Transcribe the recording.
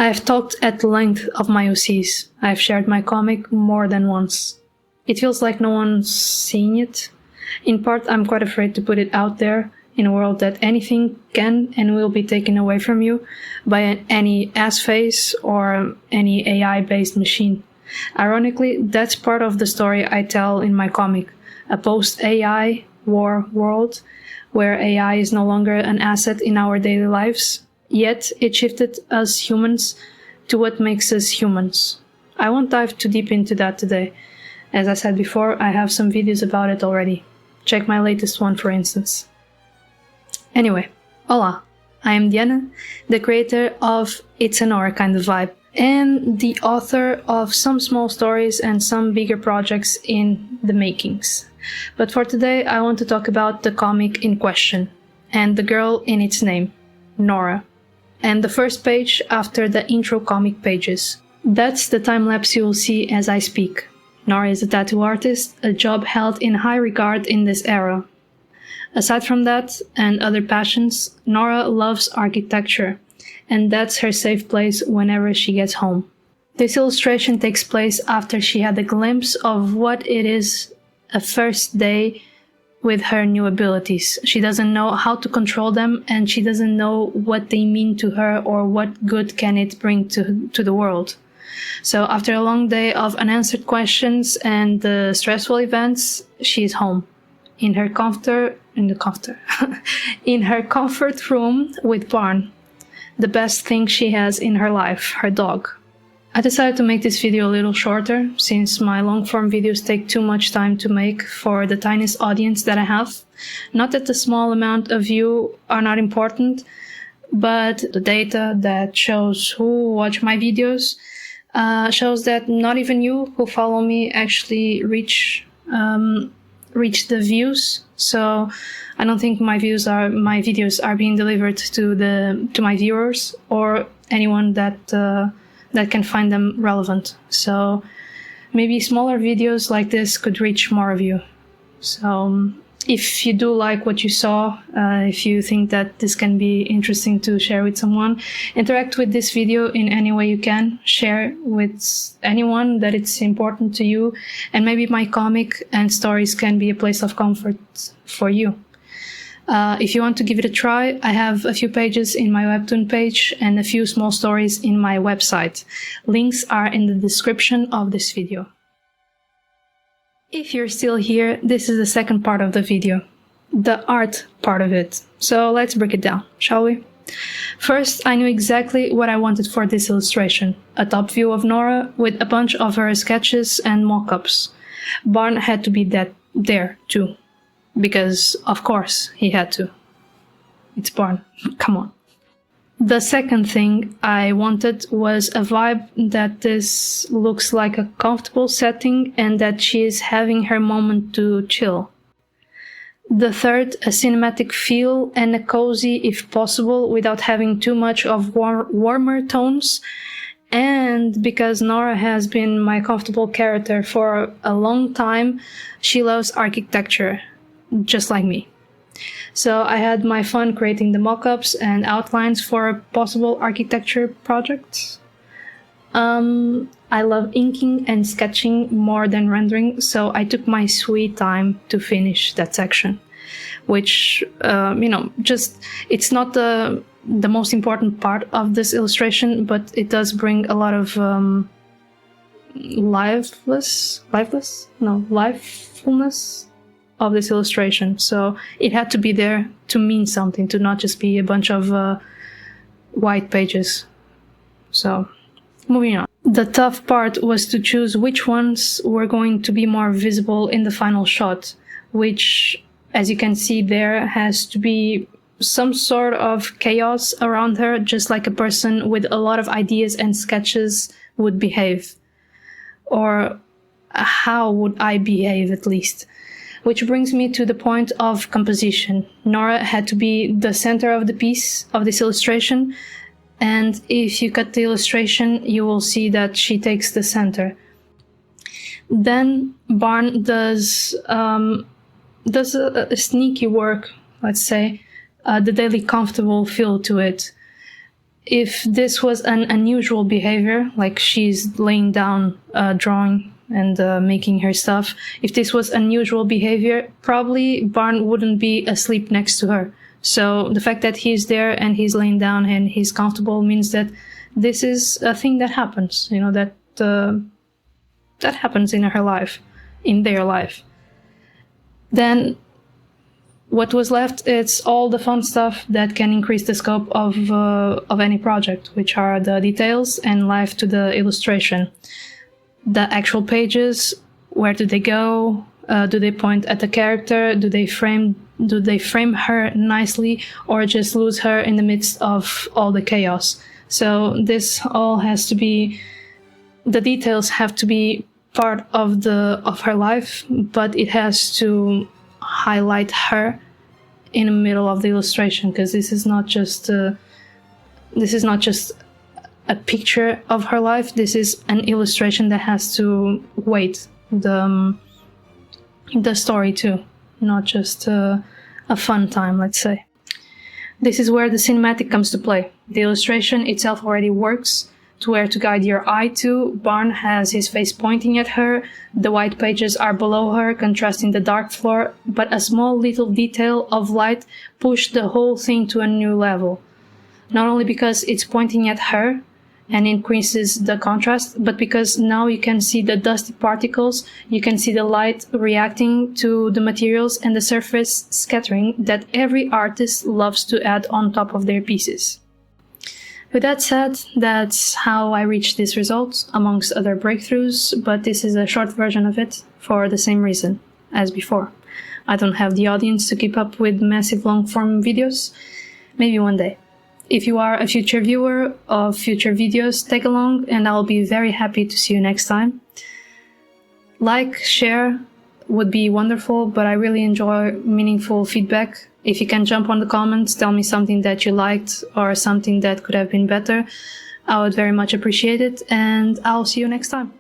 I've talked at length of my OCs. I've shared my comic more than once. It feels like no one's seen it. In part, I'm quite afraid to put it out there in a world that anything can and will be taken away from you by any ass face or any AI-based machine. Ironically, that's part of the story I tell in my comic, a post-AI war world where AI is no longer an asset in our daily lives, yet it shifted us humans to what makes us humans. I won't dive too deep into that today. As I said before, I have some videos about it already. Check my latest one, for instance. Anyway, hola, I am Diana, the creator of It's a Nora Kind'a Vibe, and the author of some small stories and some bigger projects in the makings. But for today, I want to talk about the comic in question, and the girl in its name, Nora, and the first page after the intro comic pages. That's the time-lapse you will see as I speak. Nora is a tattoo artist, a job held in high regard in this era. Aside from that, and other passions, Nora loves architecture, and that's her safe place whenever she gets home. This illustration takes place after she had a glimpse of what it is a first day with her new abilities. She doesn't know how to control them, and she doesn't know what they mean to her or what good can it bring to the world. So after a long day of unanswered questions and stressful events, she's home in her in her comfort room with Barne, the best thing she has in her life, her dog. I decided to make this video a little shorter, since my long-form videos take too much time to make for the tiniest audience that I have. Not that the small amount of you are not important, but the data that shows who watch my videos shows that not even you who follow me actually reach the views. So I don't think my videos are being delivered to my viewers or anyone that can find them relevant. So maybe smaller videos like this could reach more of you. So if you do like what you saw, if you think that this can be interesting to share with someone, interact with this video in any way you can, share with anyone that it's important to you, and maybe my comic and stories can be a place of comfort for you. If you want to give it a try, I have a few pages in my webtoon page and a few small stories in my website. Links are in the description of this video. If you're still here, this is the second part of the video, the art part of it. So let's break it down, shall we? First, I knew exactly what I wanted for this illustration, a top view of Nora with a bunch of her sketches and mock-ups. Barne had to be there too, because of course he had to. It's Barne, come on. The second thing I wanted was a vibe that this looks like a comfortable setting and that she is having her moment to chill. The third, a cinematic feel and a cozy if possible without having too much of warmer tones. And because Nora has been my comfortable character for a long time, she loves architecture, just like me. So I had my fun creating the mock-ups and outlines for possible architecture projects. I love inking and sketching more than rendering, so I took my sweet time to finish that section, which, it's not the most important part of this illustration, but it does bring a lot of liveliness of this illustration. So it had to be there to mean something, to not just be a bunch of white pages. So moving on. The tough part was to choose which ones were going to be more visible in the final shot, which, as you can see there, has to be some sort of chaos around her, just like a person with a lot of ideas and sketches would behave. Or how would I behave, at least? Which brings me to the point of composition. Nora had to be the center of the piece of this illustration, and if you cut the illustration, you will see that she takes the center. Then Barne does a sneaky work, let's say, the daily comfortable feel to it. If this was an unusual behavior, like she's laying down, drawing and making her stuff, if this was unusual behavior, probably Barne wouldn't be asleep next to her. So the fact that he's there and he's laying down and he's comfortable means that this is a thing that happens, you know, that happens in her life, in their life. Then what was left, it's all the fun stuff that can increase the scope of any project, which are the details and life to the illustration. The actual pages, where do they go? Do they point at the character? Do they frame her nicely, or just lose her in the midst of all the chaos? So this all has to be, the details have to be part of her life, but it has to highlight her in the middle of the illustration, because this is not just a picture of her life. This is an illustration that has to weight the story too, not just a fun time, let's say. This is where the cinematic comes to play. The illustration itself already works to where to guide your eye to. Barne has his face pointing at her, the white pages are below her, contrasting the dark floor, but a small little detail of light pushed the whole thing to a new level. Not only because it's pointing at her and increases the contrast, but because now you can see the dusty particles, you can see the light reacting to the materials and the surface scattering that every artist loves to add on top of their pieces. With that said, that's how I reached this result, amongst other breakthroughs, but this is a short version of it for the same reason as before. I don't have the audience to keep up with massive long-form videos. Maybe one day. If you are a future viewer of future videos, tag along and I'll be very happy to see you next time. Like, share would be wonderful, but I really enjoy meaningful feedback. If you can jump on the comments, tell me something that you liked or something that could have been better, I would very much appreciate it, and I'll see you next time.